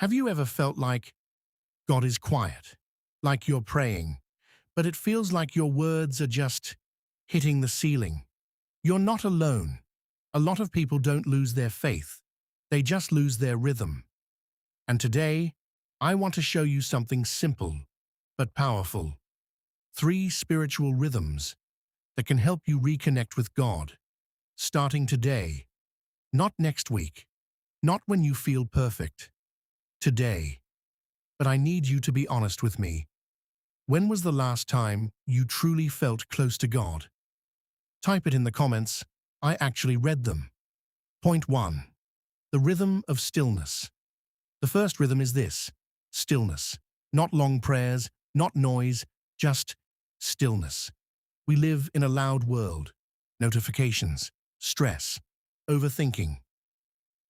Have you ever felt like God is quiet, like you're praying, but it feels like your words are just hitting the ceiling? You're not alone. A lot of people don't lose their faith. They just lose their rhythm. And today, I want to show you something simple but powerful. 3 spiritual rhythms that can help you reconnect with God, starting today, not next week, not when you feel perfect. Today. But I need you to be honest with me. When was the last time you truly felt close to God? Type it in the comments. I actually read them. Point 1. The rhythm of stillness. The first rhythm is this: stillness. Not long prayers, not noise, just stillness. We live in a loud world. Notifications, stress, overthinking.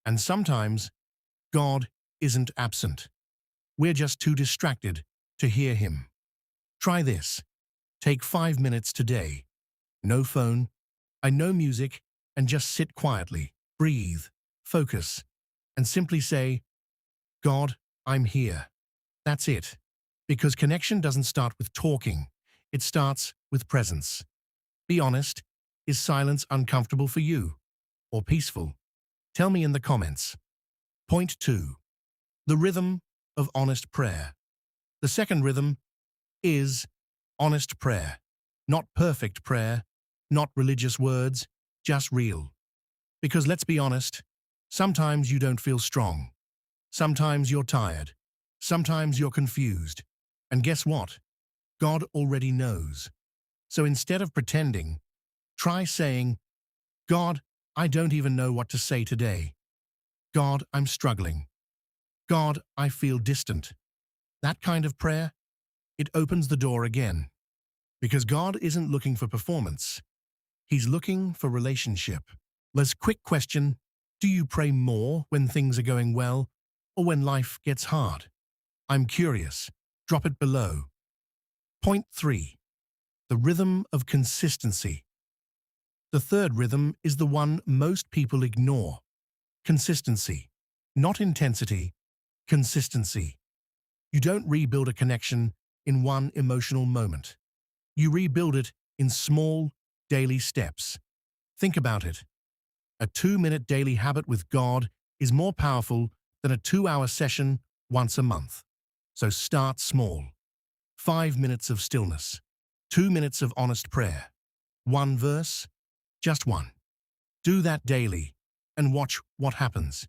And sometimes God isn't absent. We're just too distracted to hear Him. Try this. Take 5 minutes today. No phone, no music, and just sit quietly, breathe, focus, and simply say, God, I'm here. That's it. Because connection doesn't start with talking. It starts with presence. Be honest. Is silence uncomfortable for you? Or peaceful? Tell me in the comments. Point 2. The rhythm of honest prayer. The second rhythm is honest prayer. Not perfect prayer, not religious words, just real. Because let's be honest, sometimes you don't feel strong. Sometimes you're tired. Sometimes you're confused. And guess what? God already knows. So instead of pretending, try saying, God, I don't even know what to say today. God, I'm struggling. God, I feel distant. That kind of prayer, it opens the door again. Because God isn't looking for performance. He's looking for relationship. Let's quick question, do you pray more when things are going well or when life gets hard? I'm curious. Drop it below. Point 3. The rhythm of consistency. The third rhythm is the one most people ignore. Consistency. Not intensity. Consistency. You don't rebuild a connection in one emotional moment. You rebuild it in small, daily steps. Think about it. A 2-minute daily habit with God is more powerful than a 2-hour session once a month. So start small. 5 minutes of stillness. 2 minutes of honest prayer. 1 verse, just one. Do that daily and watch what happens.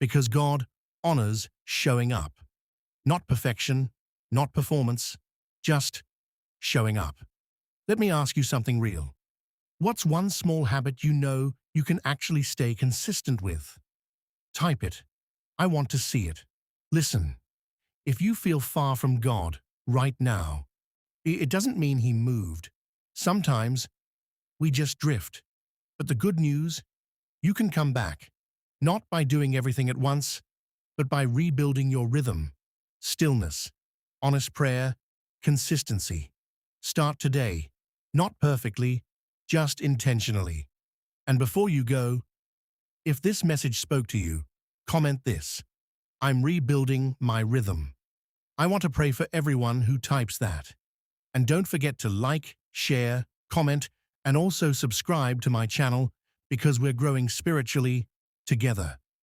Because God honors showing up. Not perfection, not performance, just showing up. Let me ask you something real. What's one small habit you know you can actually stay consistent with? Type it. I want to see it. Listen, if you feel far from God right now, it doesn't mean He moved. Sometimes we just drift. But the good news, you can come back. Not by doing everything at once, but by rebuilding your rhythm. Stillness, honest prayer, consistency. Start today. Not perfectly, just intentionally. And before you go, if this message spoke to you, comment this: I'm rebuilding my rhythm. I want to pray for everyone who types that. And don't forget to like, share, comment, and also subscribe to my channel because we're growing spiritually together.